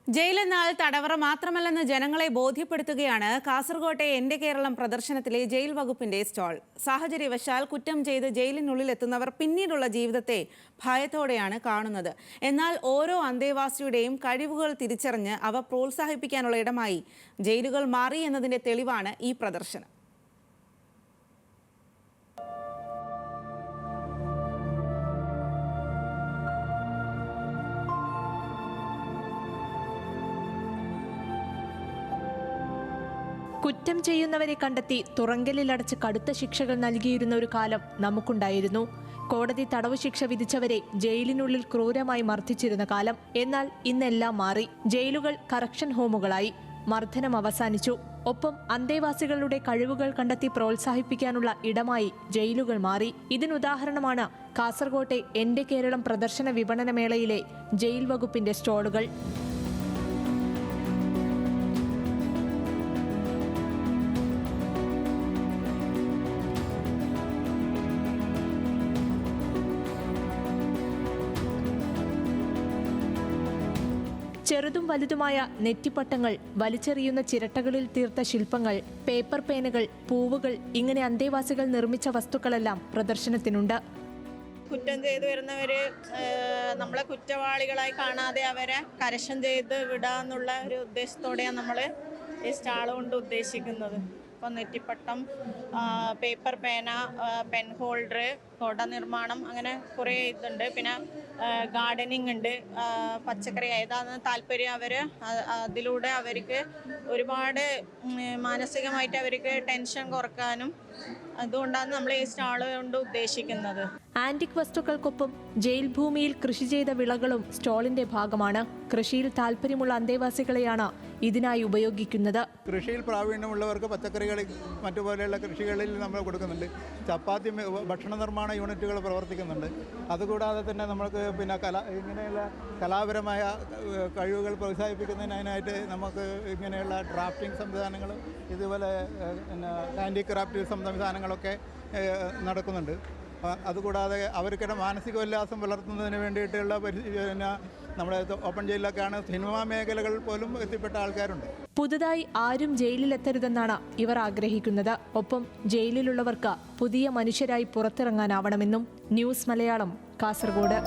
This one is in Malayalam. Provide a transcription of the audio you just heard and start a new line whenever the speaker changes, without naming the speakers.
ജയിലെന്നാൽ തടവറ മാത്രമല്ലെന്ന് ജനങ്ങളെ ബോധ്യപ്പെടുത്തുകയാണ് കാസർകോട്ടെ എന്റെ കേരളം പ്രദർശനത്തിലെ ജയിൽ വകുപ്പിന്റെ സ്റ്റാൾ. സാഹചര്യവശാൽ കുറ്റം ചെയ്ത് ജയിലിനുള്ളിൽ എത്തുന്നവർ പിന്നീടുള്ള ജീവിതത്തെ ഭയത്തോടെയാണ് കാണുന്നത്. എന്നാൽ ഓരോ അന്തേവാസിയുടെയും കഴിവുകൾ തിരിച്ചറിഞ്ഞ് അവ പ്രോത്സാഹിപ്പിക്കാനുള്ള ഇടമായി ജയിലുകൾ മാറി എന്നതിന്റെ തെളിവാണ് ഈ പ്രദർശനം.
കുറ്റം ചെയ്യുന്നവരെ കണ്ടെത്തി തുറങ്കലിലടച്ച് കടുത്ത ശിക്ഷകൾ നൽകിയിരുന്ന ഒരു കാലം നമുക്കുണ്ടായിരുന്നു. കോടതി തടവു ശിക്ഷ വിധിച്ചവരെ ജയിലിനുള്ളിൽ ക്രൂരമായി മർദ്ദിച്ചിരുന്ന കാലം. എന്നാൽ ഇന്നെല്ലാം മാറി. ജയിലുകൾ കറക്ഷൻ ഹോമുകളായി. മർദ്ദനം അവസാനിച്ചു. ഒപ്പം അന്തേവാസികളുടെ കഴിവുകൾ കണ്ടെത്തി പ്രോത്സാഹിപ്പിക്കാനുള്ള ഇടമായി ജയിലുകൾ മാറി. ഇതിനുദാഹരണമാണ് കാസർകോട്ടെ എന്റെ കേരളം പ്രദർശന വിപണന മേളയിലെ ജയിൽ വകുപ്പിന്റെ സ്റ്റാളുകൾ. ചെറുതും വലുതുമായ നെറ്റിപ്പട്ടങ്ങൾ, വലിച്ചെറിയുന്ന ചിരട്ടകളിൽ തീർത്ത ശില്പങ്ങൾ, പേപ്പർ പേനകൾ, പൂവുകൾ, ഇങ്ങനെ അന്തേവാസികൾ നിർമ്മിച്ച വസ്തുക്കളെല്ലാം പ്രദർശനത്തിനുണ്ട്.
കുറ്റം ചെയ്തു വരുന്നവര് നമ്മളെ കുറ്റവാളികളായി കാണാതെ അവരെ കരക്ഷൻ ചെയ്ത് വിടാന്നുള്ള ഒരു ഉദ്ദേശത്തോടെയാണ് നമ്മൾ ഈ സ്റ്റാൾ കൊണ്ട് ഉദ്ദേശിക്കുന്നത്. ഇപ്പം നെറ്റിപ്പട്ടം, പേപ്പർ പേന, പെൻ ഹോൾഡർ, കൊട നിർമ്മാണം, അങ്ങനെ കുറേ ഇതുണ്ട്. പിന്നെ ഗാർഡനിങ് ഉണ്ട്. പച്ചക്കറി ഏതാണ് താല്പര്യം അവർ അതിലൂടെ അവർക്ക് ഒരുപാട് മാനസികമായിട്ട് അവർക്ക് ടെൻഷൻ കുറക്കാനും അതുകൊണ്ടാണ് നമ്മൾ ഈ സ്റ്റാൾ കൊണ്ട് ഉദ്ദേശിക്കുന്നത്.
ആന്റിക് വസ്തുക്കൾക്കൊപ്പം ജയിൽ ഭൂമിയിൽ കൃഷി ചെയ്ത വിളകളും സ്റ്റാളിന്റെ ഭാഗമാണ്. കൃഷിയിൽ താല്പര്യമുള്ള അന്തേവാസികളെയാണ് ഇതിനായി ഉപയോഗിക്കുന്നത്.
കൃഷിയിൽ പ്രാവീണ്യമുള്ളവർക്ക് പച്ചക്കറികൾ മറ്റുപോലെയുള്ള കൃഷികളിൽ നമ്മൾ കൊടുക്കുന്നുണ്ട്. ചപ്പാത്തി ഭക്ഷണ നിർമ്മാണ യൂണിറ്റുകൾ പ്രവർത്തിക്കുന്നുണ്ട്. അതുകൂടാതെ തന്നെ നമ്മൾക്ക് പിന്നെ ഇങ്ങനെയുള്ള കലാപരമായ കഴിവുകൾ പ്രോത്സാഹിപ്പിക്കുന്നതിനായിട്ട് നമുക്ക് ഇങ്ങനെയുള്ള ഡ്രാഫ്റ്റിംഗ് സംവിധാനങ്ങളും ഇതുപോലെ പിന്നെ ഹാൻഡിക്രാഫ്റ്റ് സംവിധാനങ്ങളൊക്കെ നടക്കുന്നുണ്ട്. അതുകൂടാതെ അവർക്കിടെ മാനസികോല്ലാസം വളർത്തുന്നതിന് വേണ്ടിയിട്ടുള്ള പിന്നെ നമ്മുടെ ഓപ്പൺ ജയിലിലൊക്കെയാണ് സിനിമാ മേഖലകൾ പോലും എത്തിപ്പെട്ട ആൾക്കാരുണ്ട്.
പുതുതായി ആരും ജയിലിലെത്തരുതെന്നാണ് ഇവർ ആഗ്രഹിക്കുന്നത്. ഒപ്പം ജയിലിലുള്ളവർക്ക് പുതിയ മനുഷ്യരായി പുറത്തിറങ്ങാനാവണമെന്നും. ന്യൂസ് മലയാളം, കാസർഗോഡ്.